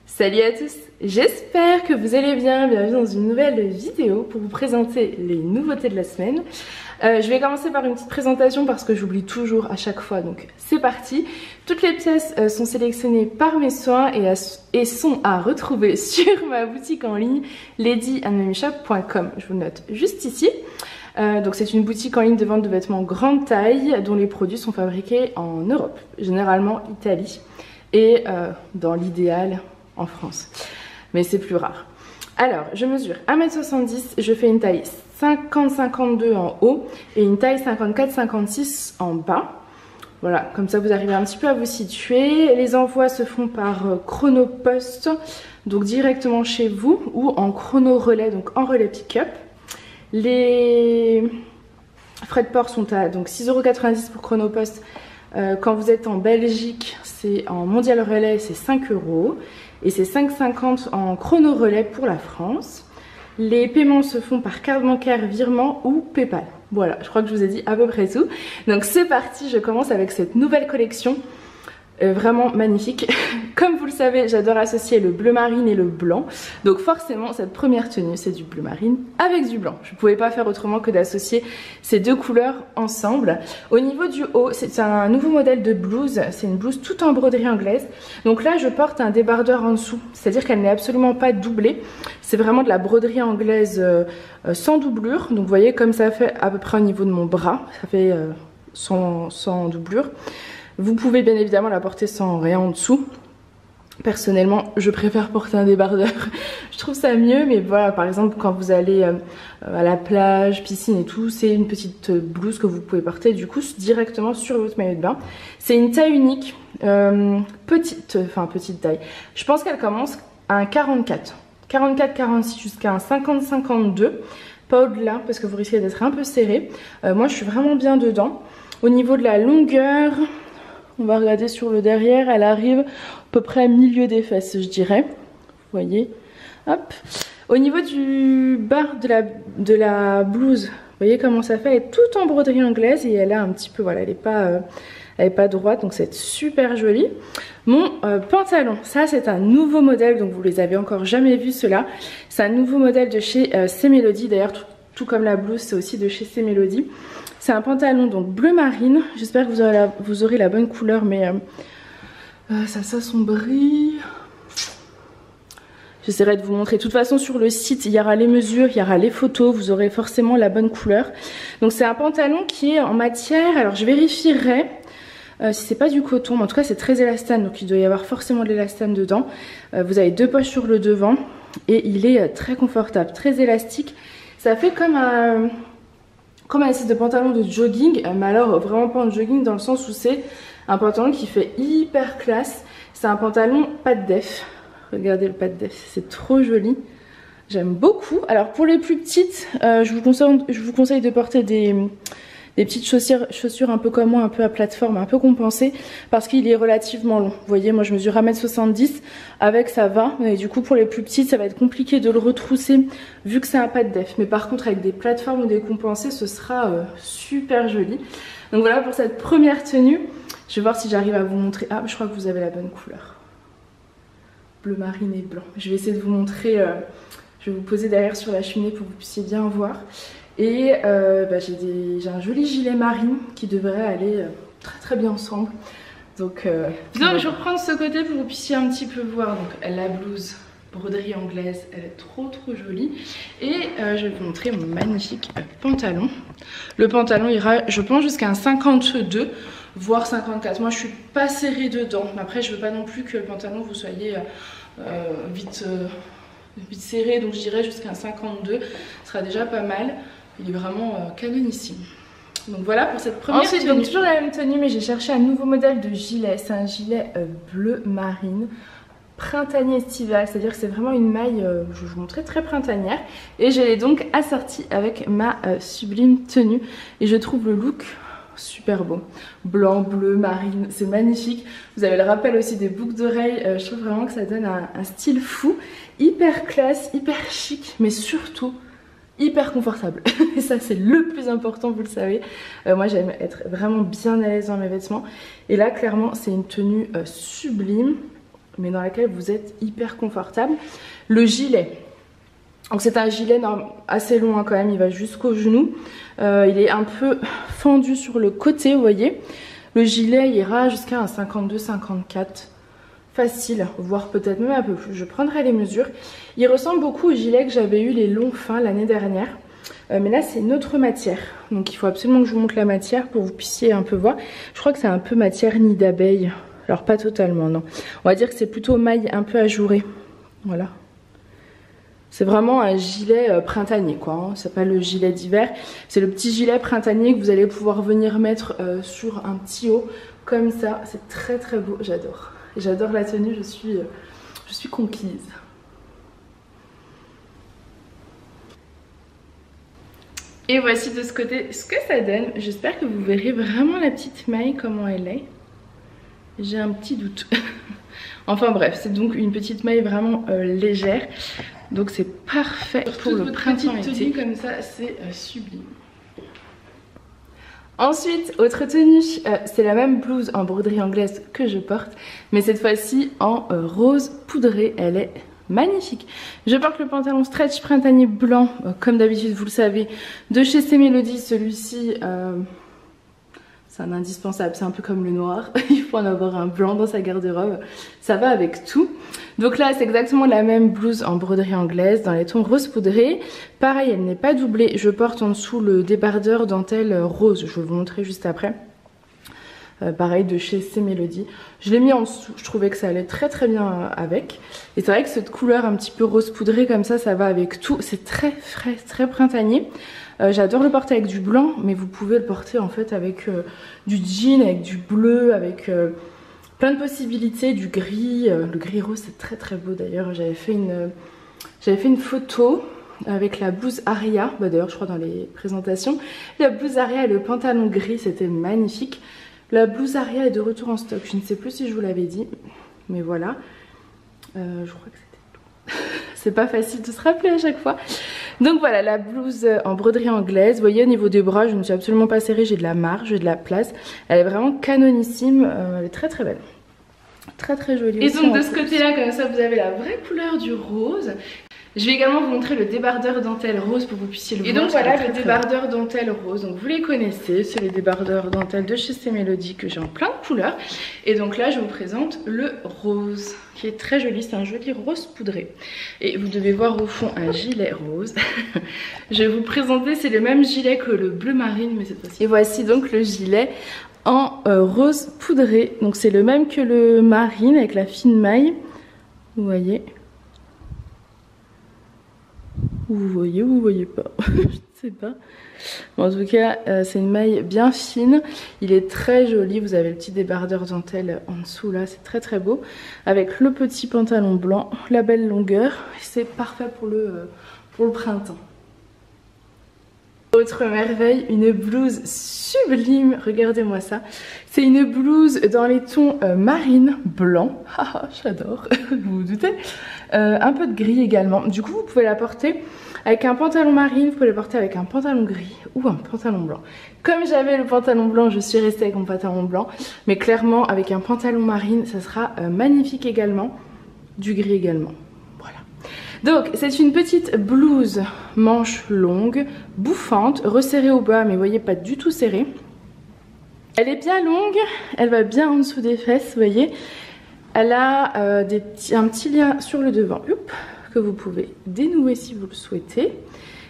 Salut à tous, j'espère que vous allez bien, bienvenue dans une nouvelle vidéo pour vous présenter les nouveautés de la semaine. Je vais commencer par une petite présentation parce que j'oublie toujours à chaque fois, donc c'est parti. Toutes les pièces sont sélectionnées par mes soins et sont à retrouver sur ma boutique en ligne ladyandmamyshop.com. Je vous le note juste ici. Donc c'est une boutique en ligne de vente de vêtements grande taille dont les produits sont fabriqués en Europe, généralement Italie et dans l'idéal en France, mais c'est plus rare. Alors je mesure 1m70, je fais une taille 50-52 en haut et une taille 54-56 en bas. Voilà, comme ça vous arrivez un petit peu à vous situer. Les envois se font par Chronopost, donc directement chez vous, ou en chrono relais, donc en relais pick-up. Les frais de port sont à 6,90 € pour Chronopost. Quand vous êtes en Belgique, c'est en mondial relais, c'est 5 € et c'est 5,50 € en chrono relais pour la France. Les paiements se font par carte bancaire, virement ou PayPal. Voilà, je crois que je vous ai dit à peu près tout. Donc c'est parti, je commence avec cette nouvelle collection. Vraiment magnifique. Comme vous le savez, j'adore associer le bleu marine et le blanc. Donc forcément, cette première tenue, c'est du bleu marine avec du blanc. Je ne pouvais pas faire autrement que d'associer ces deux couleurs ensemble. Au niveau du haut, c'est un nouveau modèle de blouse. C'est une blouse toute en broderie anglaise. Donc là, je porte un débardeur en dessous. C'est-à-dire qu'elle n'est absolument pas doublée. C'est vraiment de la broderie anglaise sans doublure. Donc vous voyez comme ça fait à peu près au niveau de mon bras. Ça fait sans doublure. Vous pouvez bien évidemment la porter sans rien en dessous. Personnellement, je préfère porter un débardeur. Je trouve ça mieux, mais voilà, par exemple, quand vous allez à la plage, piscine et tout, c'est une petite blouse que vous pouvez porter du coup directement sur votre maillot de bain. C'est une taille unique, petite taille. Je pense qu'elle commence à un 44, 46 jusqu'à un 50-52. Pas au-delà parce que vous risquez d'être un peu serré. Moi, je suis vraiment bien dedans. Au niveau de la longueur, on va regarder sur le derrière, elle arrive à peu près à milieu des fesses, je dirais. Vous voyez, hop. Au niveau du bas de la blouse, vous voyez comment ça fait. Elle est toute en broderie anglaise et elle a un petit peu, voilà, elle est pas droite, donc c'est super joli. Mon pantalon, ça c'est un nouveau modèle, donc vous les avez encore jamais vu cela. C'est un nouveau modèle de chez C-Melody, d'ailleurs tout comme la blouse, c'est aussi de chez C-Melody. C'est un pantalon donc bleu marine. J'espère que vous aurez la bonne couleur, mais ça s'assombrit. J'essaierai de vous montrer. De toute façon, sur le site, il y aura les mesures, il y aura les photos. Vous aurez forcément la bonne couleur. Donc c'est un pantalon qui est en matière. Alors je vérifierai si c'est pas du coton. Mais en tout cas, c'est très élastane. Donc il doit y avoir forcément de l'élastane dedans. Vous avez deux poches sur le devant. Et il est très confortable, très élastique. Ça fait comme un espèce de pantalon de jogging, mais alors vraiment pas en jogging dans le sens où c'est un pantalon qui fait hyper classe. C'est un pantalon pas de def. Regardez le pas de def, c'est trop joli. J'aime beaucoup. Alors pour les plus petites, je vous conseille de porter des petites chaussures un peu comme moi, un peu à plateforme, un peu compensées, parce qu'il est relativement long. Vous voyez, moi je mesure 1m70, avec ça va, mais du coup pour les plus petites, ça va être compliqué de le retrousser, vu que c'est un pas de def. Mais par contre avec des plateformes ou des compensées, ce sera super joli. Donc voilà pour cette première tenue. Je vais voir si j'arrive à vous montrer. Ah, je crois que vous avez la bonne couleur. Bleu marine et blanc. Je vais essayer de vous montrer, je vais vous poser derrière sur la cheminée pour que vous puissiez bien voir. Et j'ai un joli gilet marine qui devrait aller très très bien ensemble. Donc je vais reprendre ce côté pour que vous puissiez un petit peu voir. Donc la blouse broderie anglaise, elle est trop jolie. Et je vais vous montrer mon magnifique pantalon. Le pantalon ira, je pense, jusqu'à un 52 voire 54. Moi je suis pas serrée dedans, mais après je veux pas non plus que le pantalon vous soyez vite serré, donc je dirais jusqu'à un 52, ce sera déjà pas mal. Il est vraiment canonissime. Donc voilà pour cette première tenue. Donc toujours la même tenue, mais j'ai cherché un nouveau modèle de gilet. C'est un gilet bleu marine, printanier estival, c'est-à-dire que c'est vraiment une maille, je vais vous montrer, très printanière. Et je l'ai donc assortie avec ma sublime tenue. Et je trouve le look super beau. Blanc, bleu, marine, c'est magnifique. Vous avez le rappel aussi des boucles d'oreilles. Je trouve vraiment que ça donne un style fou. Hyper classe, hyper chic, mais surtout hyper confortable. Et ça c'est le plus important, vous le savez. Moi j'aime être vraiment bien à l'aise dans mes vêtements. Et là clairement c'est une tenue sublime. mais dans laquelle vous êtes hyper confortable. Le gilet, donc c'est un gilet assez long hein, quand même, il va jusqu'au genou. Il est un peu fendu sur le côté, vous voyez. Le gilet ira jusqu'à un 52-54. Facile, voire peut-être même un peu plus. Je prendrai les mesures. Il ressemble beaucoup au gilet que j'avais eu les longs fins l'année dernière. Mais là c'est une autre matière. Donc il faut absolument que je vous montre la matière pour que vous puissiez un peu voir. Je crois que c'est un peu matière nid d'abeille. Alors pas totalement non. On va dire que c'est plutôt maille un peu ajourée. Voilà. C'est vraiment un gilet printanier quoi, hein. C'est pas le gilet d'hiver, c'est le petit gilet printanier que vous allez pouvoir venir mettre sur un petit haut comme ça. C'est très très beau, j'adore. J'adore la tenue, je suis conquise. Et voici de ce côté ce que ça donne. J'espère que vous verrez vraiment la petite maille comment elle est. J'ai un petit doute. Enfin bref, c'est donc une petite maille vraiment légère. Donc c'est parfait pour le printemps-été. Comme ça, c'est sublime. Ensuite, autre tenue, c'est la même blouse en broderie anglaise que je porte, mais cette fois-ci en rose poudré. Elle est magnifique. Je porte le pantalon stretch printanier blanc, comme d'habitude vous le savez, de chez C-Melody. Celui-ci, c'est un indispensable, c'est un peu comme le noir. Il faut en avoir un blanc dans sa garde-robe, ça va avec tout. Donc là c'est exactement la même blouse en broderie anglaise dans les tons rose poudré. Pareil, elle n'est pas doublée, je porte en dessous le débardeur dentelle rose, je vais vous montrer juste après. Pareil de chez C-Melody. Je l'ai mis en dessous, je trouvais que ça allait très très bien avec. Et c'est vrai que cette couleur un petit peu rose poudré comme ça va avec tout. C'est très frais, très printanier. J'adore le porter avec du blanc, mais vous pouvez le porter en fait avec du jean, avec du bleu, avec plein de possibilités, du gris. Le gris rose c'est très très beau d'ailleurs. J'avais fait une photo avec la blouse Aria, d'ailleurs je crois dans les présentations. La blouse Aria et le pantalon gris, c'était magnifique. La blouse Aria est de retour en stock, je ne sais plus si je vous l'avais dit, mais voilà. Je crois que c'était tout. C'est pas facile de se rappeler à chaque fois. Donc voilà, la blouse en broderie anglaise. Vous voyez au niveau des bras, je ne suis absolument pas serrée, j'ai de la marge, j'ai de la place. Elle est vraiment canonissime, elle est très très belle. Très très jolie. Et donc de ce côté-là, comme ça vous avez la vraie couleur du rose. Je vais également vous montrer le débardeur dentelle rose pour que vous puissiez le voir. Et donc voilà le débardeur dentelle rose, donc vous les connaissez, c'est les débardeurs dentelle de chez C-Melody que j'ai en plein de couleurs. Et donc là je vous présente le rose qui est très joli, c'est un joli rose poudré. Et vous devez voir au fond un gilet rose. Je vais vous présenter, c'est le même gilet que le bleu marine mais cette fois-ci. Et voici donc le gilet en rose poudré, donc c'est le même que le marine avec la fine maille, vous voyez. Vous voyez pas, je ne sais pas. Bon, en tout cas, c'est une maille bien fine. Il est très joli. Vous avez le petit débardeur dentelle en dessous là, c'est très très beau. Avec le petit pantalon blanc, la belle longueur. C'est parfait pour le printemps. Autre merveille, une blouse sublime, regardez-moi ça. C'est une blouse dans les tons marine blanc, j'adore, vous vous doutez. Un peu de gris également, du coup vous pouvez la porter avec un pantalon marine, vous pouvez la porter avec un pantalon gris ou un pantalon blanc. Comme j'avais le pantalon blanc, je suis restée avec mon pantalon blanc, mais clairement avec un pantalon marine, ça sera magnifique également, du gris également. Donc c'est une petite blouse manche longue, bouffante, resserrée au bas mais vous voyez pas du tout serrée. Elle est bien longue, elle va bien en dessous des fesses, vous voyez. Elle a un petit lien sur le devant, que vous pouvez dénouer si vous le souhaitez.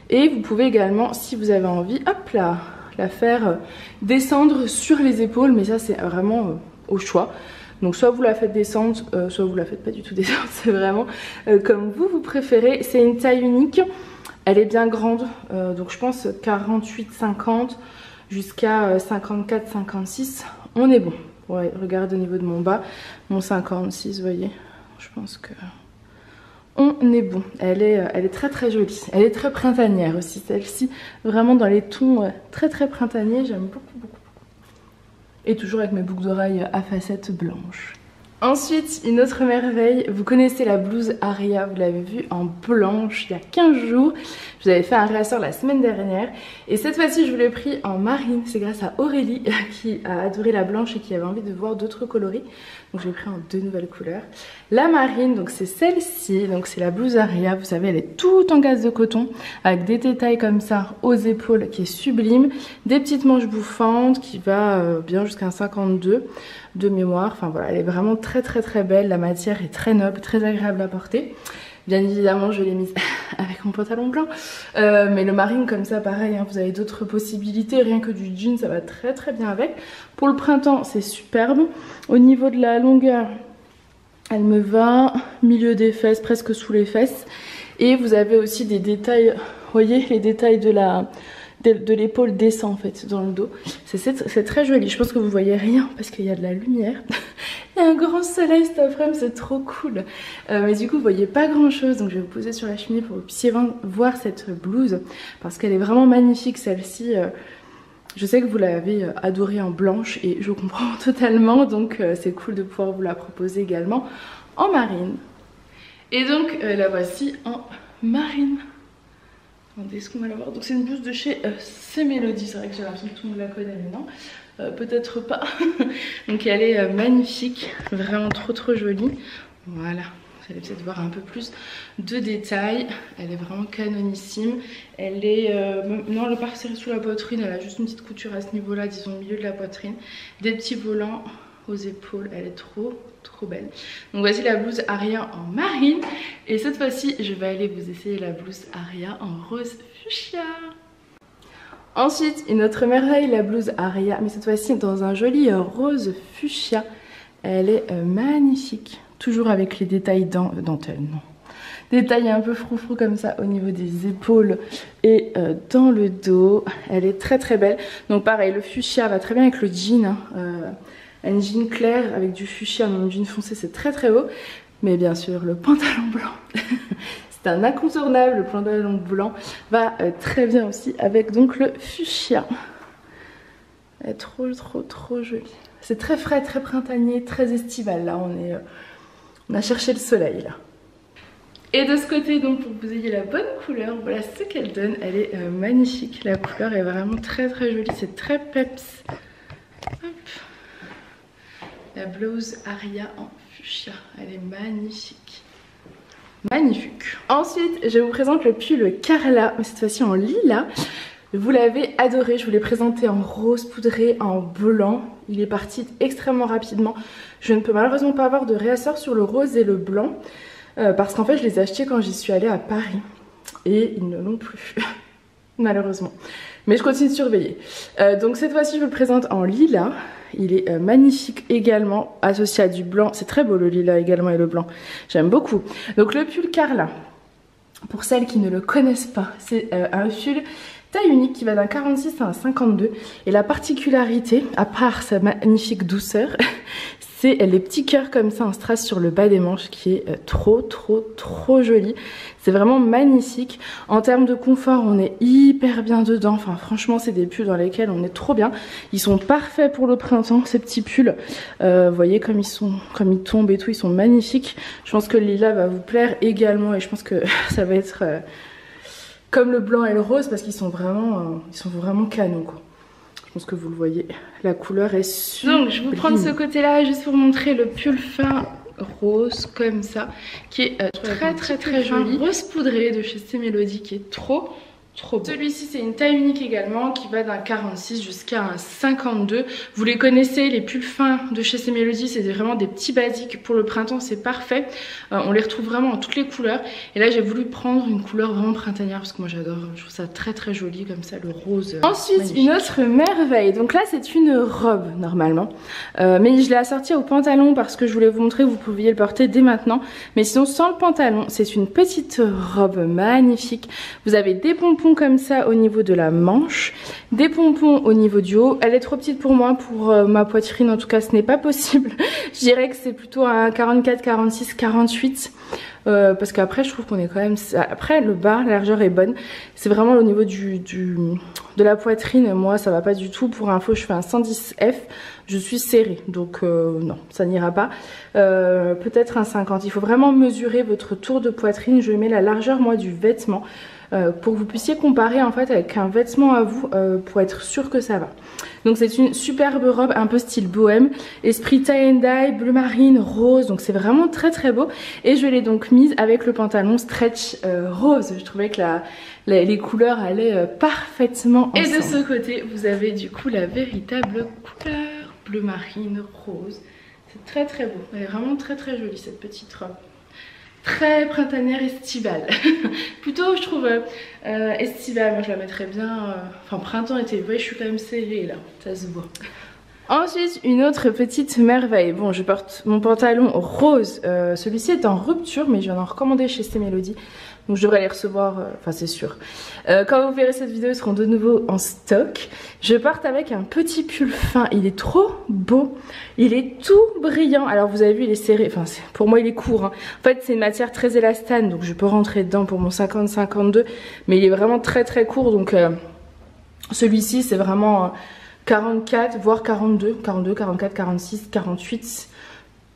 Et vous pouvez également, si vous avez envie, hop là, la faire descendre sur les épaules, mais ça c'est vraiment au choix. Donc soit vous la faites descendre, soit vous la faites pas du tout descendre, c'est vraiment comme vous préférez. C'est une taille unique, elle est bien grande, donc je pense 48-50 jusqu'à 54-56, on est bon. Ouais, regarde au niveau de mon bas, mon 56, vous voyez, je pense que on est bon. Elle est très très jolie, elle est très printanière aussi celle-ci, vraiment dans les tons très très printaniers, j'aime beaucoup beaucoup. Et toujours avec mes boucles d'oreilles à facettes blanches. Ensuite, une autre merveille, vous connaissez la blouse Aria, vous l'avez vue en blanche il y a 15 jours. Je vous avais fait un réassort la semaine dernière. Et cette fois-ci, je vous l'ai pris en marine. C'est grâce à Aurélie qui a adoré la blanche et qui avait envie de voir d'autres coloris. Donc j'ai pris en 2 nouvelles couleurs. La marine, donc c'est celle-ci, donc c'est la blouse Aria, vous savez elle est toute en gaze de coton avec des détails comme ça aux épaules qui est sublime, des petites manches bouffantes qui va bien jusqu'à un 52 de mémoire. Enfin voilà, elle est vraiment très belle, la matière est très noble, très agréable à porter. Bien évidemment je l'ai mise avec mon pantalon blanc, mais le marine comme ça pareil, hein, vous avez d'autres possibilités, rien que du jean ça va très bien avec. Pour le printemps c'est superbe. Au niveau de la longueur, elle me va milieu des fesses, presque sous les fesses. Et vous avez aussi des détails, vous voyez les détails de l'épaule descend en fait dans le dos. C'est très joli, je pense que vous voyez rien parce qu'il y a de la lumière. Il y a un grand soleil cet après-midi, c'est trop cool. Mais du coup vous voyez pas grand chose, donc je vais vous poser sur la cheminée pour que vous puissiez voir cette blouse. Parce qu'elle est vraiment magnifique celle-ci. Je sais que vous l'avez adorée en blanche et je comprends totalement, donc c'est cool de pouvoir vous la proposer également en marine. Et donc la voici en marine. Attendez, est-ce qu'on va la voir? Donc c'est une blouse de chez C'est Mélodie, c'est vrai que j'ai l'impression que tout le monde la connaît, mais non, peut-être pas. Donc elle est magnifique, vraiment trop jolie. Voilà, vous allez peut-être voir un peu plus de détails. Elle est vraiment canonissime. Elle est, non, elle n'est pas resserrée sous la poitrine, elle a juste une petite couture à ce niveau-là, disons au milieu de la poitrine. Des petits volants aux épaules, elle est trop belle. Donc voici la blouse Aria en marine. Et cette fois-ci, je vais aller vous essayer la blouse Aria en rose fuchsia. Ensuite, une autre merveille, la blouse Aria, mais cette fois-ci dans un joli rose fuchsia. Elle est magnifique. Toujours avec les détails dentelle, non. Détails un peu froufrou comme ça au niveau des épaules et dans le dos. Elle est très belle. Donc pareil, le fuchsia va très bien avec le jean. Hein. Un jean clair avec du fuchsia, un jean foncé, c'est très beau. Mais bien sûr, le pantalon blanc, c'est un incontournable. Le pantalon blanc va très bien aussi avec donc le fuchsia. Elle est trop jolie. C'est très frais, très printanier, très estival. Là, on a cherché le soleil là. Et de ce côté, donc pour que vous ayez la bonne couleur, voilà ce qu'elle donne. Elle est magnifique. La couleur est vraiment très jolie. C'est très peps. Hop. La blouse Aria en fuchsia, elle est magnifique. Magnifique. Ensuite, je vous présente le pull Carla, mais cette fois-ci en lilas. Vous l'avez adoré, je vous l'ai présenté en rose poudré, en blanc. Il est parti extrêmement rapidement. Je ne peux malheureusement pas avoir de réassort sur le rose et le blanc. Parce qu'en fait, je les ai achetés quand j'y suis allée à Paris. Et ils ne l'ont plus. Malheureusement. Mais je continue de surveiller. Donc cette fois-ci, je vous le présente en lilas. Il est magnifique également, associé à du blanc. C'est très beau le lilas également et le blanc. J'aime beaucoup. Donc le pull Carla, pour celles qui ne le connaissent pas, c'est un pull taille unique qui va d'un 46 à un 52. Et la particularité, à part sa magnifique douceur, c'est les petits cœurs comme ça en strass sur le bas des manches qui est trop joli. C'est vraiment magnifique. En termes de confort, on est hyper bien dedans. Enfin franchement, c'est des pulls dans lesquels on est trop bien. Ils sont parfaits pour le printemps, ces petits pulls. Vous voyez comme ils tombent et tout, ils sont magnifiques. Je pense que le lilas va vous plaire également et je pense que ça va être comme le blanc et le rose parce qu'ils sont vraiment canons quoi. Je pense que vous le voyez, la couleur est sublime. Donc je vais vous prendre ce côté là juste pour vous montrer le pull fin rose comme ça qui est très joli, rose poudré de chez C'est Mélodie qui est trop beau. Celui-ci c'est une taille unique également qui va d'un 46 jusqu'à un 52. Vous les connaissez, les pulls fins de chez C'est Mélodie, c'est vraiment des petits basiques pour le printemps, c'est parfait. On les retrouve vraiment en toutes les couleurs. Et là j'ai voulu prendre une couleur vraiment printanière parce que moi j'adore, je trouve ça très joli comme ça, le rose. Ensuite magnifique. Une autre merveille, donc là c'est une robe normalement. Mais je l'ai assortie au pantalon parce que je voulais vous montrer que vous pouviez le porter dès maintenant. Mais sinon sans le pantalon, c'est une petite robe magnifique. Vous avez des pompons comme ça au niveau de la manche, des pompons au niveau du haut. Elle est trop petite pour moi, pour ma poitrine en tout cas ce n'est pas possible. Je dirais que c'est plutôt un 44, 46, 48 parce qu'après je trouve qu'on est quand même, après le bas, la largeur est bonne, c'est vraiment au niveau de la poitrine. Moi ça va pas du tout. Pour info, je fais un 110F, je suis serrée donc non, ça n'ira pas. Peut-être un 50. Il faut vraiment mesurer votre tour de poitrine. Je mets la largeur moi du vêtement. pour que vous puissiez comparer en fait avec un vêtement à vous pour être sûr que ça va. Donc c'est une superbe robe un peu style bohème, esprit tie and dye, bleu marine, rose, donc c'est vraiment très très beau. Et je l'ai donc mise avec le pantalon stretch rose. Je trouvais que les couleurs allaient parfaitement ensemble. Et de ce côté vous avez du coup la véritable couleur bleu marine, rose. C'est très très beau, elle est vraiment très très jolie cette petite robe. Très printanière estivale. Plutôt je trouve estivale, moi je la mettrais bien, enfin printemps été, vous voyez je suis quand même serrée là, ça se voit. Ensuite une autre petite merveille, bon je porte mon pantalon rose, celui-ci est en rupture mais je viens d'en recommander chez Stémélodie. Donc je devrais les recevoir, enfin c'est sûr. Quand vous verrez cette vidéo, ils seront de nouveau en stock. Je porte avec un petit pull fin, il est trop beau. Il est tout brillant. Alors vous avez vu, il est serré, enfin pour moi il est court. Hein. En fait c'est une matière très élastane, donc je peux rentrer dedans pour mon 50-52. Mais il est vraiment très très court, donc celui-ci c'est vraiment 44, voire 42, 44, 46, 48...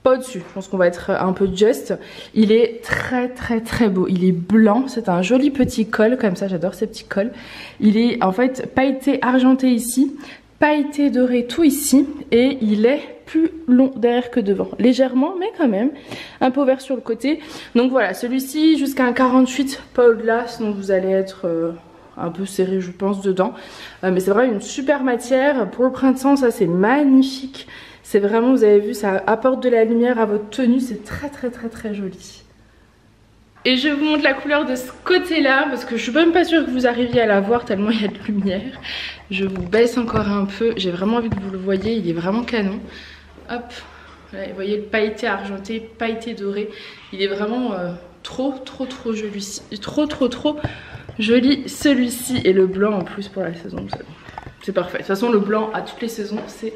Pas au-dessus, je pense qu'on va être un peu juste. Il est très très très beau, il est blanc, c'est un joli petit col comme ça, j'adore ces petits cols. Il est en fait pailleté argenté ici, pailleté doré tout ici et il est plus long derrière que devant, légèrement mais quand même, un peu ouvert sur le côté. Donc voilà, celui-ci jusqu'à un 48, pas au-delà, sinon vous allez être un peu serré je pense dedans. Mais c'est vraiment une super matière, pour le printemps ça c'est magnifique. C'est vraiment, vous avez vu, ça apporte de la lumière à votre tenue, c'est très très très très joli. Et je vous montre la couleur de ce côté-là, parce que je suis même pas sûre que vous arriviez à la voir tellement il y a de lumière. Je vous baisse encore un peu, j'ai vraiment envie que vous le voyez, il est vraiment canon. Hop, là, vous voyez le pailleté argenté, pailleté doré, il est vraiment trop joli, trop joli celui-ci. Et le blanc en plus pour la saison, c'est parfait. De toute façon le blanc à toutes les saisons, c'est...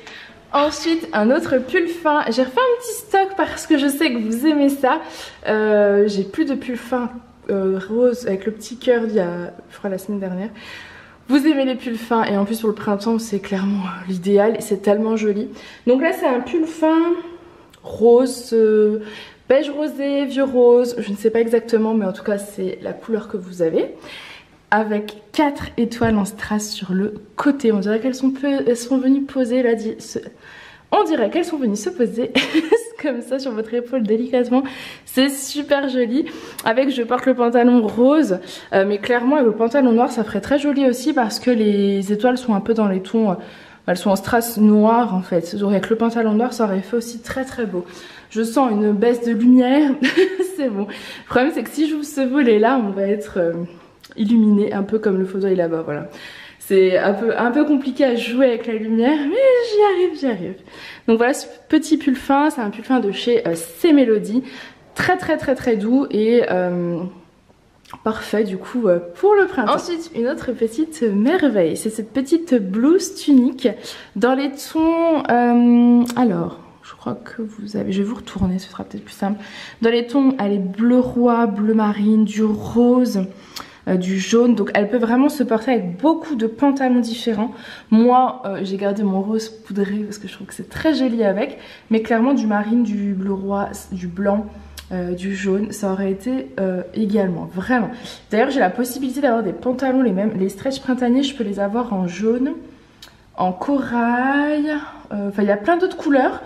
Ensuite, un autre pull fin. J'ai refait un petit stock parce que je sais que vous aimez ça. J'ai plus de pull fin rose avec le petit cœur d'il y a, je crois, la semaine dernière. Vous aimez les pulls fins et en plus pour le printemps, c'est clairement l'idéal. C'est tellement joli. Donc là, c'est un pull fin rose, beige rosé, vieux rose. Je ne sais pas exactement, mais en tout cas, c'est la couleur que vous avez. Avec 4 étoiles en strass sur le côté. On dirait qu'elles sont venues poser là. On dirait qu'elles sont venues se poser comme ça sur votre épaule délicatement. C'est super joli. Avec, je porte le pantalon rose, mais clairement avec le pantalon noir ça ferait très joli aussi parce que les étoiles sont un peu dans les tons, elles sont en strass noir en fait. Donc avec le pantalon noir ça aurait fait aussi très très beau. Je sens une baisse de lumière, c'est bon. Le problème c'est que si j'ouvre ce volet là, on va être... illuminé un peu comme le fauteuil là-bas, voilà. C'est un peu compliqué à jouer avec la lumière, mais j'y arrive. Donc voilà ce petit pull fin, c'est un pull fin de chez Stémélodie. Très très doux et parfait du coup pour le printemps. Ensuite une autre petite merveille, c'est cette petite blouse tunique dans les tons... alors... je crois que vous avez... je vais vous retourner, ce sera peut-être plus simple. Dans les tons, elle est bleu roi, bleu marine, du rose... du jaune, donc elle peut vraiment se porter avec beaucoup de pantalons différents. Moi j'ai gardé mon rose poudré parce que je trouve que c'est très joli avec, mais clairement du marine, du bleu roi, du blanc, du jaune, ça aurait été également, vraiment. D'ailleurs j'ai la possibilité d'avoir des pantalons les mêmes, les stretch printaniers, je peux les avoir en jaune, en corail, enfin il y a plein d'autres couleurs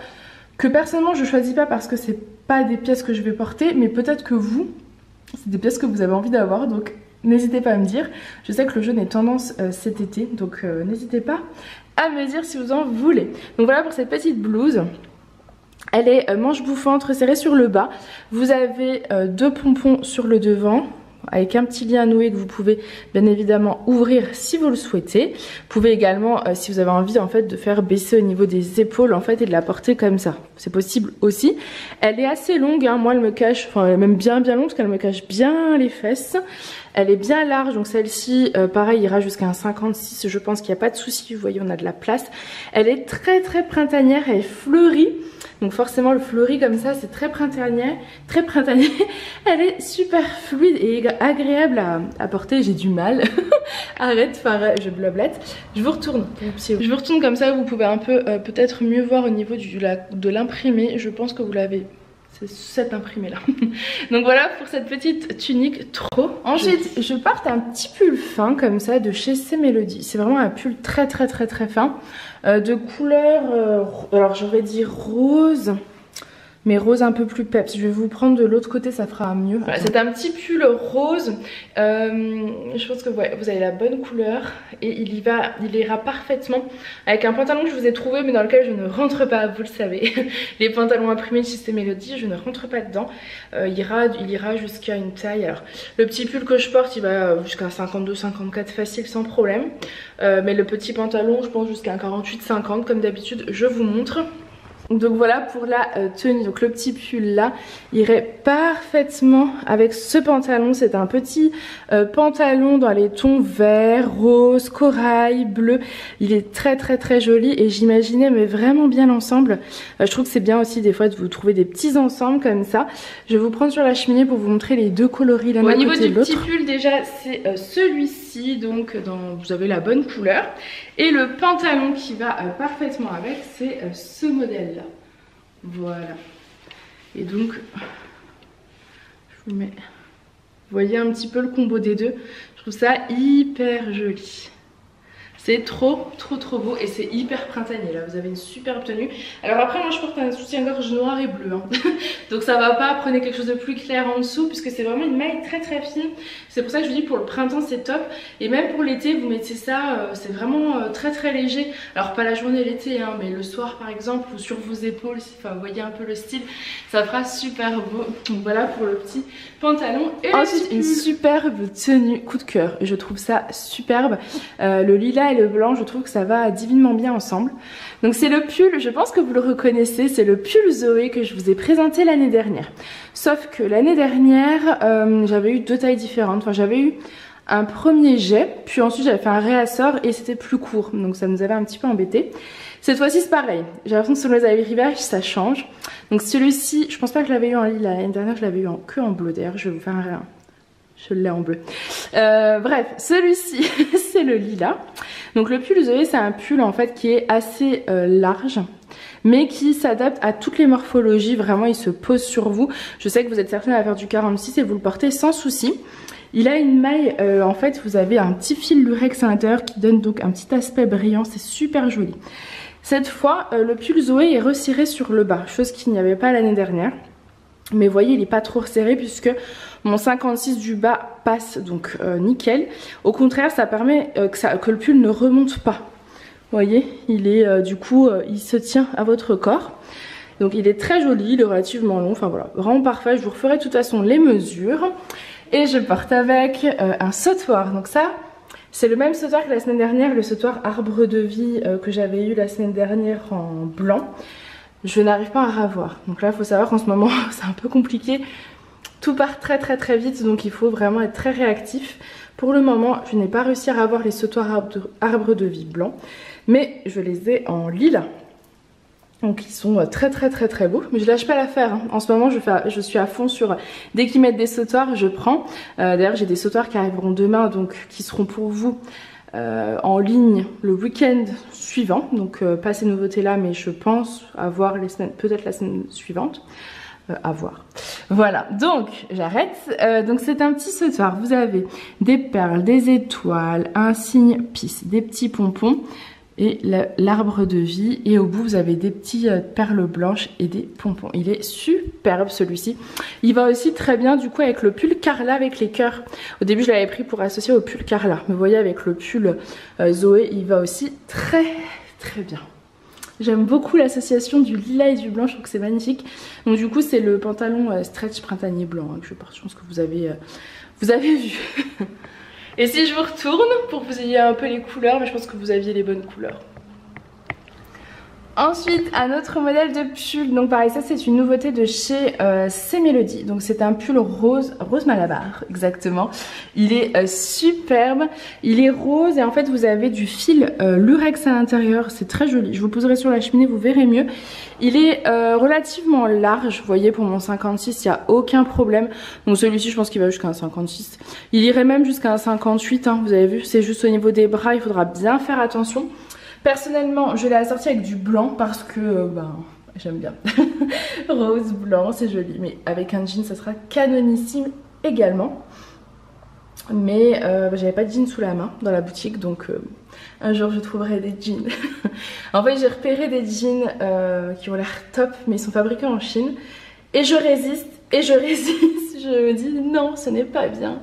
que personnellement je choisis pas parce que c'est pas des pièces que je vais porter, mais peut-être que vous, c'est des pièces que vous avez envie d'avoir, donc n'hésitez pas à me dire. Je sais que le jaune est tendance cet été, donc n'hésitez pas à me dire si vous en voulez. Donc voilà pour cette petite blouse. Elle est manche bouffante, resserrée sur le bas. Vous avez 2 pompons sur le devant, avec un petit lien noué que vous pouvez bien évidemment ouvrir si vous le souhaitez. Vous pouvez également, si vous avez envie en fait de faire baisser au niveau des épaules en fait et de la porter comme ça, c'est possible aussi. Elle est assez longue, hein. Moi elle me cache, enfin elle est même bien longue parce qu'elle me cache bien les fesses. Elle est bien large, donc celle-ci pareil ira jusqu'à un 56, je pense qu'il n'y a pas de souci, vous voyez on a de la place. Elle est très printanière, elle est fleurie. Donc forcément le fleuri comme ça c'est très printanier, elle est super fluide et agréable à porter. J'ai du mal, arrête, je blablette, je vous retourne comme ça vous pouvez un peu peut-être mieux voir au niveau de l'imprimé. Je pense que vous l'avez, C'est cet imprimé là. Donc voilà pour cette petite tunique trop. Ensuite je porte un petit pull fin comme ça de chez C Melody. C'est vraiment un pull très fin. De couleur, alors j'aurais dit rose. Mais rose un peu plus peps. Je vais vous prendre de l'autre côté, ça fera mieux. Voilà, c'est un petit pull rose. Je pense que ouais, vous avez la bonne couleur. Et il ira parfaitement avec un pantalon que je vous ai trouvé mais dans lequel je ne rentre pas, vous le savez. Les pantalons imprimés chez C Melody, je ne rentre pas dedans. Il ira jusqu'à une taille. Alors le petit pull que je porte, il va jusqu'à 52-54 facile sans problème. Mais le petit pantalon, je pense jusqu'à un 48-50 comme d'habitude, je vous montre. Donc voilà pour la tenue, donc le petit pull là irait parfaitement avec ce pantalon. C'est un petit pantalon dans les tons vert, rose, corail, bleu. Il est très joli et j'imaginais mais vraiment bien l'ensemble. Je trouve que c'est bien aussi des fois de vous trouver des petits ensembles comme ça. Je vais vous prendre sur la cheminée pour vous montrer les deux coloris l'un à côté de l'autre. Au niveau du petit pull déjà c'est celui-ci, donc vous avez la bonne couleur. Et le pantalon qui va parfaitement avec, c'est ce modèle là. Voilà. Et donc, je vous mets, vous voyez un petit peu le combo des deux. Je trouve ça hyper joli. C'est trop beau et c'est hyper printanier. Là vous avez une superbe tenue. Alors après moi je porte un soutien-gorge noir et bleu hein. Donc ça va pas, prenez quelque chose de plus clair en dessous puisque c'est vraiment une maille très fine. C'est pour ça que je vous dis pour le printemps c'est top. Et même pour l'été vous mettez ça, c'est vraiment très léger. Alors pas la journée l'été hein, mais le soir par exemple ou sur vos épaules, enfin vous voyez un peu le style, ça fera super beau. Donc voilà pour le petit pantalon. Et ensuite une superbe tenue coup de cœur. Je trouve ça superbe. Le lilas et le blanc, je trouve que ça va divinement bien ensemble. Donc c'est le pull, je pense que vous le reconnaissez, c'est le pull Zoé que je vous ai présenté l'année dernière. Sauf que l'année dernière, j'avais eu deux tailles différentes. Enfin j'avais eu un premier jet, puis ensuite j'avais fait un réassort et c'était plus court. Donc ça nous avait un petit peu embêté. Cette fois-ci c'est pareil, j'ai l'impression que selon les arrivages ça change. Donc celui-ci, je pense pas que je l'avais eu en lilas, l'année dernière je l'avais eu que en bleu. D'ailleurs je vais vous faire un... Je l'ai en bleu. Bref, celui-ci c'est le lilas. Donc le pull Zoé c'est un pull en fait qui est assez large mais qui s'adapte à toutes les morphologies. Vraiment il se pose sur vous. Je sais que vous êtes certaine à faire du 46 et vous le portez sans souci. Il a une maille, en fait vous avez un petit fil lurex à l'intérieur qui donne donc un petit aspect brillant. C'est super joli. Cette fois le pull Zoé est resserré sur le bas, chose qu'il n'y avait pas l'année dernière. Mais vous voyez il n'est pas trop resserré puisque mon 56 du bas passe donc nickel. Au contraire ça permet que le pull ne remonte pas. Vous voyez il est du coup il se tient à votre corps. Donc il est très joli, il est relativement long, enfin voilà, vraiment parfait. Je vous referai de toute façon les mesures. Et je porte avec un sautoir. Donc ça c'est le même sautoir que la semaine dernière, le sautoir arbre de vie que j'avais eu la semaine dernière en blanc. Je n'arrive pas à ravoir. Donc là il faut savoir qu'en ce moment c'est un peu compliqué. Tout part très vite donc il faut vraiment être très réactif. Pour le moment je n'ai pas réussi à avoir les sautoirs arbre de vie blancs. Mais je les ai en lilas. Donc ils sont très beaux. Mais je lâche pas l'affaire hein. En ce moment je suis à fond sur... Dès qu'ils mettent des sautoirs je prends. D'ailleurs j'ai des sautoirs qui arriveront demain. Donc qui seront pour vous en ligne le week-end suivant. Donc pas ces nouveautés là mais je pense avoir les semaines, peut-être la semaine suivante. À voir. Voilà, donc j'arrête. Donc c'est un petit sautoir. Vous avez des perles, des étoiles, un signe pisse, des petits pompons et l'arbre de vie. Et au bout vous avez des petits perles blanches et des pompons. Il est superbe celui-ci. Il va aussi très bien du coup avec le pull Carla avec les cœurs. Au début je l'avais pris pour associer au pull Carla. Mais vous voyez avec le pull Zoé il va aussi très bien. J'aime beaucoup l'association du lilas et du blanc, je trouve que c'est magnifique. Donc du coup c'est le pantalon stretch printanier blanc hein, que je porte, je pense que vous avez vu. Et si je vous retourne pour que vous ayez un peu les couleurs, mais je pense que vous aviez les bonnes couleurs. Ensuite, un autre modèle de pull. Donc pareil, ça c'est une nouveauté de chez C Melody. Donc c'est un pull rose malabar, exactement. Il est superbe. Il est rose et en fait vous avez du fil lurex à l'intérieur. C'est très joli. Je vous poserai sur la cheminée, vous verrez mieux. Il est relativement large. Vous voyez, pour mon 56, il n'y a aucun problème. Donc celui-ci, je pense qu'il va jusqu'à un 56. Il irait même jusqu'à un 58. Hein. Vous avez vu, c'est juste au niveau des bras. Il faudra bien faire attention. Personnellement je l'ai assorti avec du blanc parce que j'aime bien. Rose, blanc, c'est joli, mais avec un jean ça sera canonissime également. Mais j'avais pas de jean sous la main dans la boutique, donc un jour je trouverai des jeans. En fait j'ai repéré des jeans qui ont l'air top, mais ils sont fabriqués en Chine. Et je résiste, je me dis non, ce n'est pas bien.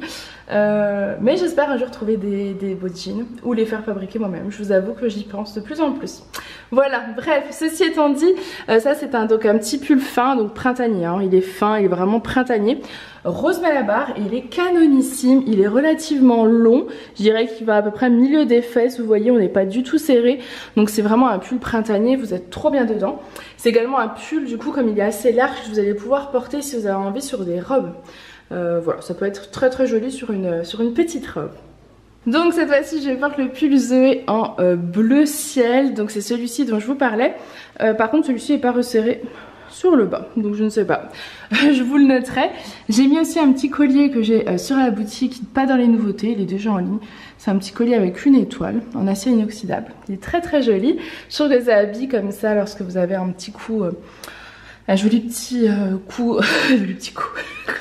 Mais j'espère un jour trouver des beaux jeans ou les faire fabriquer moi-même. Je vous avoue que j'y pense de plus en plus. Voilà, bref, ceci étant dit, ça c'est un petit pull fin, donc printanier, hein. Il est fin, il est vraiment printanier. Rose Malabar, il est canonissime, il est relativement long. Je dirais qu'il va à peu près milieu des fesses, vous voyez, on n'est pas du tout serré. Donc c'est vraiment un pull printanier, vous êtes trop bien dedans. C'est également un pull, du coup, comme il est assez large, que vous allez pouvoir porter si vous avez envie sur des robes. Voilà, ça peut être très très joli sur une petite robe. Donc cette fois-ci je porte le pull Zoé en bleu ciel, donc c'est celui-ci dont je vous parlais. Par contre celui-ci n'est pas resserré sur le bas, donc je ne sais pas, je vous le noterai. J'ai mis aussi un petit collier que j'ai sur la boutique, pas dans les nouveautés, il est déjà en ligne. C'est un petit collier avec une étoile en acier inoxydable, il est très très joli. Je trouve que les habits comme ça lorsque vous avez un petit coup... un joli petit coup,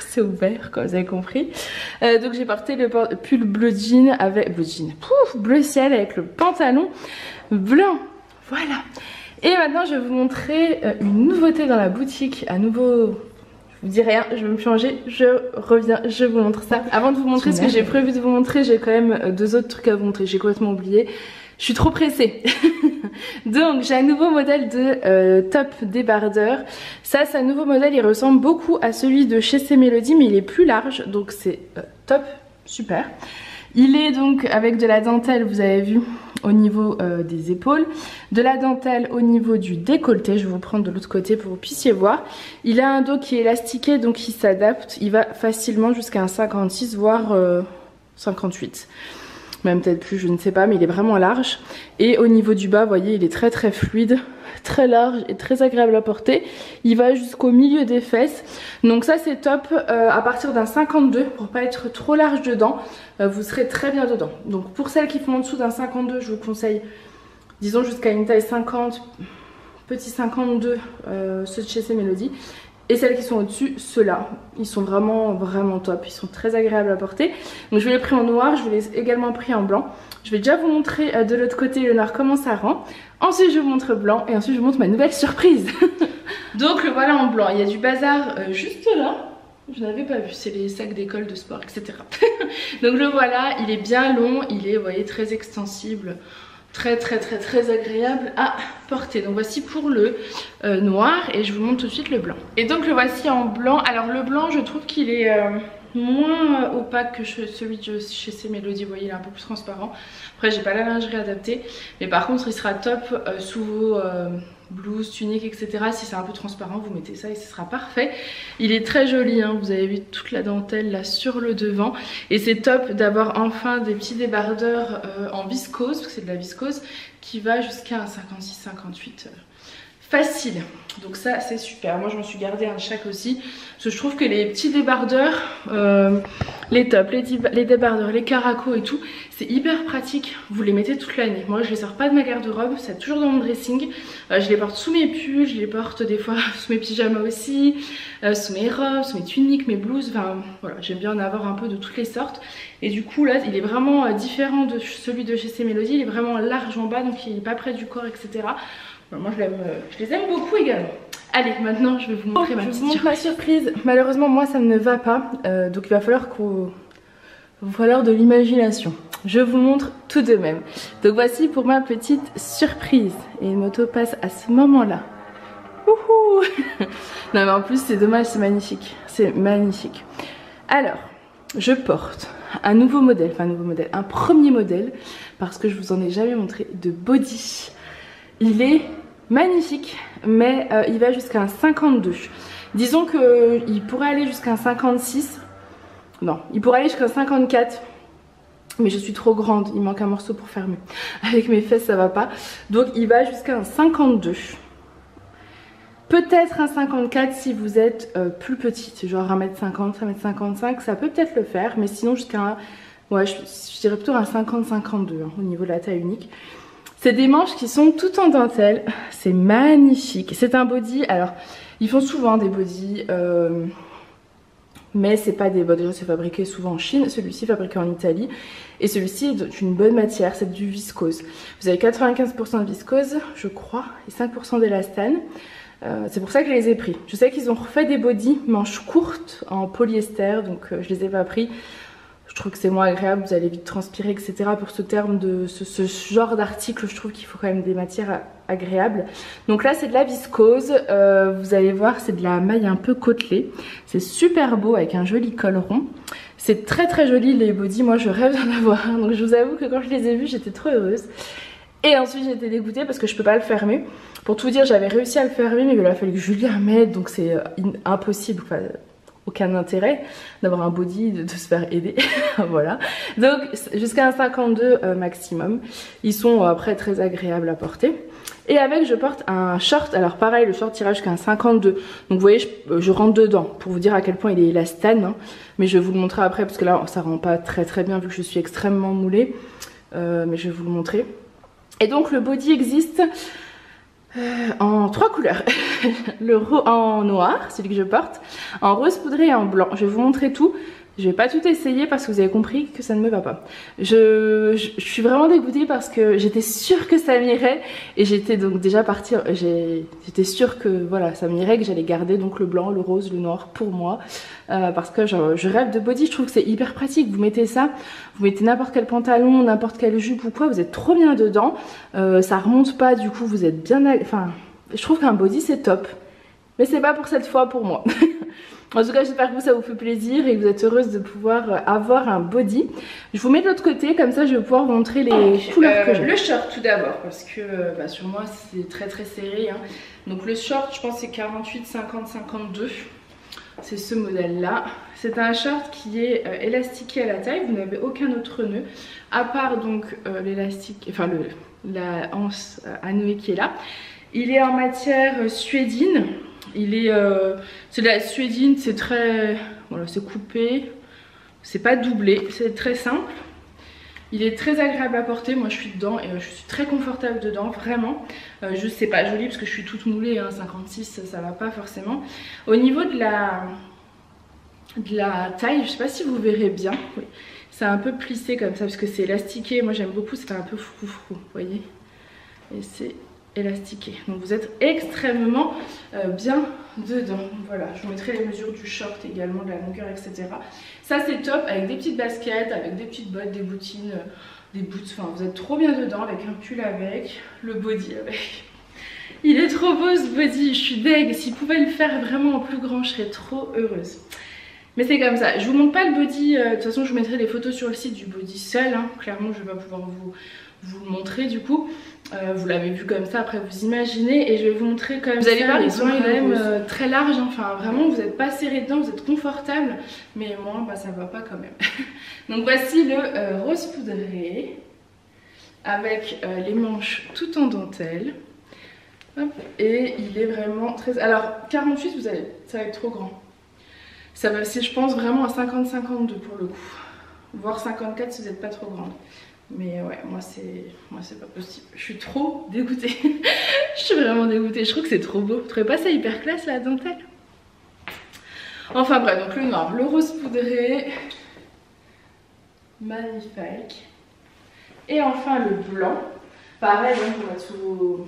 c'est ouvert comme vous avez compris. Donc j'ai porté le pull bleu jean avec bleu ciel avec le pantalon blanc. Voilà. Et maintenant je vais vous montrer une nouveauté dans la boutique. À nouveau, je vous dis rien, je vais me changer, je reviens, je vous montre ça. Avant de vous montrer ce que j'ai prévu de vous montrer, j'ai quand même deux autres trucs à vous montrer. J'ai complètement oublié. Je suis trop pressée. Donc j'ai un nouveau modèle de top débardeur. Ça c'est un nouveau modèle, il ressemble beaucoup à celui de chez C Melody, mais il est plus large, donc c'est top, super. Il est donc avec de la dentelle, vous avez vu, au niveau des épaules, de la dentelle au niveau du décolleté. Je vais vous prendre de l'autre côté pour que vous puissiez voir. Il a un dos qui est élastiqué, donc il s'adapte, il va facilement jusqu'à un 56 voire 58. Même peut-être plus, je ne sais pas, mais il est vraiment large. Et au niveau du bas, vous voyez, il est très très fluide, très large et très agréable à porter. Il va jusqu'au milieu des fesses. Donc ça c'est top à partir d'un 52 pour pas être trop large dedans. Vous serez très bien dedans. Donc pour celles qui font en dessous d'un 52, je vous conseille, disons jusqu'à une taille 50, petit 52, ceux de chez C Melody. Et celles qui sont au-dessus, ceux-là, ils sont vraiment vraiment top, ils sont très agréables à porter. Donc je vous l'ai pris en noir, je vous l'ai également pris en blanc. Je vais déjà vous montrer de l'autre côté le noir comment ça rend. Ensuite je vous montre blanc et ensuite je vous montre ma nouvelle surprise. Donc le voilà en blanc, il y a du bazar juste là. Je n'avais pas vu, c'est les sacs d'école de sport, etc. Donc le voilà, il est bien long, il est, vous voyez, très extensible. Très très très très agréable à porter. Donc voici pour le noir et je vous montre tout de suite le blanc. Et donc le voici en blanc. Alors le blanc je trouve qu'il est moins opaque que celui de chez C Melody. Vous voyez il est un peu plus transparent. Après j'ai pas la lingerie adaptée. Mais par contre il sera top sous vos blouses, tuniques, etc. Si c'est un peu transparent vous mettez ça et ce sera parfait. Il est très joli hein. Vous avez vu toute la dentelle là sur le devant. Et c'est top d'avoir enfin des petits débardeurs en viscose, parce que c'est de la viscose, qui va jusqu'à un 56-58 facile. Donc ça c'est super. Moi je m'en suis gardé un chaque aussi. Parce que je trouve que les petits débardeurs, les tops, les débardeurs, les caracos et tout, c'est hyper pratique. Vous les mettez toute l'année. Moi je les sors pas de ma garde-robe, c'est toujours dans mon dressing. Je les porte sous mes pulls, je les porte des fois sous mes pyjamas aussi, sous mes robes, sous mes tuniques, mes blouses. Enfin voilà, j'aime bien en avoir un peu de toutes les sortes. Et du coup là il est vraiment différent de celui de chez C Melody. Il est vraiment large en bas, donc il est pas près du corps, etc. Moi je les aime beaucoup également. Allez, maintenant je vais vous montrer ma surprise. Malheureusement moi ça ne va pas, donc il va falloir de l'imagination. Je vous montre tout de même. Donc voici pour ma petite surprise. Et une moto passe à ce moment-là. Wouhou. Non mais en plus c'est dommage, c'est magnifique. C'est magnifique. Alors, je porte un nouveau modèle, un premier modèle, parce que je vous en ai jamais montré, de body. Il est magnifique, mais il va jusqu'à un 52. Disons qu'il pourrait aller jusqu'à un 56. Non, il pourrait aller jusqu'à un 54. Mais je suis trop grande, il manque un morceau pour fermer. Avec mes fesses, ça va pas. Donc il va jusqu'à un 52. Peut-être un 54 si vous êtes plus petite, genre 1m50, 1m55, ça peut peut-être le faire. Mais sinon jusqu'à un... Ouais, je dirais plutôt un 50-52 hein, au niveau de la taille unique. C'est des manches qui sont toutes en dentelle, c'est magnifique. C'est un body, alors ils font souvent des bodys, mais c'est pas des bodys, déjà c'est fabriqué souvent en Chine, celui-ci fabriqué en Italie. Et celui-ci est d'une bonne matière, c'est du viscose. Vous avez 95% de viscose, je crois, et 5% d'élastane. C'est pour ça que je les ai pris. Je sais qu'ils ont refait des bodys manches courtes en polyester, donc je les ai pas pris. Je trouve que c'est moins agréable, vous allez vite transpirer, etc. Pour ce terme de ce genre d'article, je trouve qu'il faut quand même des matières agréables. Donc là, c'est de la viscose. Vous allez voir, c'est de la maille un peu côtelée. C'est super beau avec un joli col rond. C'est très très joli les bodys. Moi, je rêve d'en avoir un. Donc je vous avoue que quand je les ai vus, j'étais trop heureuse. Et ensuite, j'ai été dégoûtée parce que je peux pas le fermer. Pour tout dire, j'avais réussi à le fermer, mais il a fallu que Julie la mette. Donc c'est impossible. Enfin, aucun intérêt d'avoir un body, de se faire aider. Voilà. Donc jusqu'à un 52 maximum. Ils sont après très agréables à porter. Et avec, je porte un short. Alors pareil, le short ira jusqu'à un 52. Donc vous voyez, je rentre dedans pour vous dire à quel point il est élastane. Hein. Mais je vais vous le montrer après parce que là, ça rend pas très très bien vu que je suis extrêmement moulée. Mais je vais vous le montrer. Et donc le body existe en 3 couleurs. En noir, celui que je porte, en rose poudré et en blanc. Je vais vous montrer tout. Je vais pas tout essayer parce que vous avez compris que ça ne me va pas. Je suis vraiment dégoûtée parce que j'étais sûre que ça m'irait et j'étais donc déjà partie, j'étais sûre que voilà, ça m'irait, que j'allais garder donc le blanc, le rose, le noir pour moi parce que je rêve de body, je trouve que c'est hyper pratique. Vous mettez ça, vous mettez n'importe quel pantalon, n'importe quelle jupe ou quoi, vous êtes trop bien dedans, ça remonte pas, du coup vous êtes bien, enfin je trouve qu'un body c'est top. Mais c'est pas pour cette fois pour moi. En tout cas, j'espère que ça vous fait plaisir et que vous êtes heureuse de pouvoir avoir un body. Je vous mets de l'autre côté, comme ça je vais pouvoir vous montrer les couleurs que j'ai. Le short tout d'abord, parce que sur moi c'est très très serré. Hein. Donc le short, je pense c'est 48, 50, 52. C'est ce modèle là. C'est un short qui est élastiqué à la taille, vous n'avez aucun autre nœud. À part donc l'élastique, enfin la hanche à nouer qui est là. Il est en matière suédine. C'est de la suédine, c'est très, voilà, c'est coupé, c'est pas doublé, c'est très simple. Il est très agréable à porter, moi je suis dedans et je suis très confortable dedans, vraiment. Juste c'est pas joli parce que je suis toute moulée, hein, 56 ça va pas forcément. Au niveau de la taille, je sais pas si vous verrez bien, oui. C'est un peu plissé comme ça parce que c'est élastiqué, moi j'aime beaucoup, c'est un peu froufrou, vous voyez. Et c'est élastiqué, donc vous êtes extrêmement bien dedans. Voilà, je vous mettrai les mesures du short également, de la longueur, etc. Ça c'est top avec des petites baskets, avec des petites bottes, des bottines, des boots, enfin vous êtes trop bien dedans avec un pull avec, le body avec. Il est trop beau ce body, je suis deg, s'il pouvait le faire vraiment en plus grand je serais trop heureuse. Mais c'est comme ça, je vous montre pas le body, de toute façon je vous mettrai des photos sur le site du body seul, hein. Clairement je vais pas pouvoir vous le montrer du coup. Vous l'avez vu comme ça, après vous imaginez, et je vais vous montrer quand même. Vous allez voir, ils sont quand même très larges, hein. Enfin vraiment vous n'êtes pas serré dedans, vous êtes confortable, mais moi bah, ça va pas quand même. Donc voici le rose poudré avec les manches tout en dentelle. Hop, et il est vraiment très... Alors 48 ça va être trop grand. Ça va, c'est je pense vraiment à 50-52 pour le coup. Voire 54 si vous n'êtes pas trop grande. Mais ouais, moi c'est pas possible. Je suis trop dégoûtée. Je suis vraiment dégoûtée. Je trouve que c'est trop beau. Vous trouvez pas ça hyper classe la dentelle? Enfin bref, donc le noir, le rose poudré. Magnifique. Et enfin le blanc. Pareil, hein, pour mettre sous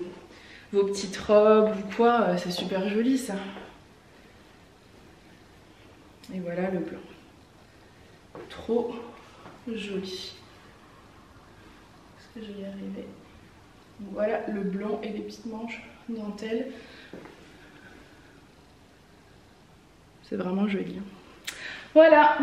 vos petites robes ou quoi. C'est super joli ça. Et voilà le blanc. Trop joli. Je vais y arriver. Voilà le blanc et les petites manches dentelle. C'est vraiment joli. Voilà.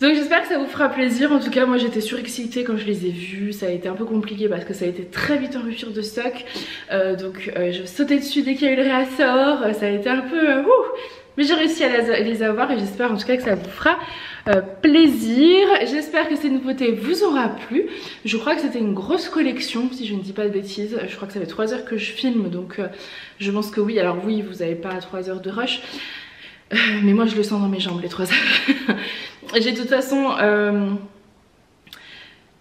Donc j'espère que ça vous fera plaisir. En tout cas moi j'étais surexcitée quand je les ai vus. Ça a été un peu compliqué parce que ça a été très vite en rupture de stock. Je sautais dessus dès qu'il y a eu le réassort. Ça a été un peu... mais j'ai réussi à les avoir et j'espère en tout cas que ça vous fera plaisir. J'espère que ces nouveautés vous aura plu. Je crois que c'était une grosse collection si je ne dis pas de bêtises. Je crois que ça fait 3 heures que je filme donc je pense que oui. Alors oui, vous n'avez pas 3 heures de rush. Mais moi je le sens dans mes jambes les 3 heures. J'ai de toute façon...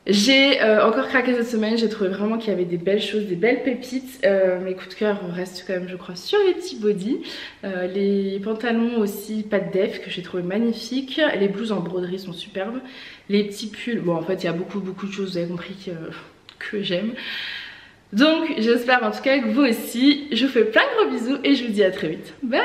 J'ai encore craqué cette semaine, j'ai trouvé vraiment qu'il y avait des belles choses, des belles pépites. Mes coups de cœur restent quand même je crois sur les petits bodys. Les pantalons aussi pas de def que j'ai trouvé magnifiques. Les blouses en broderie sont superbes. Les petits pulls, bon en fait il y a beaucoup de choses, vous avez compris que j'aime. Donc j'espère en tout cas que vous aussi. Je vous fais plein de gros bisous et je vous dis à très vite. Bye.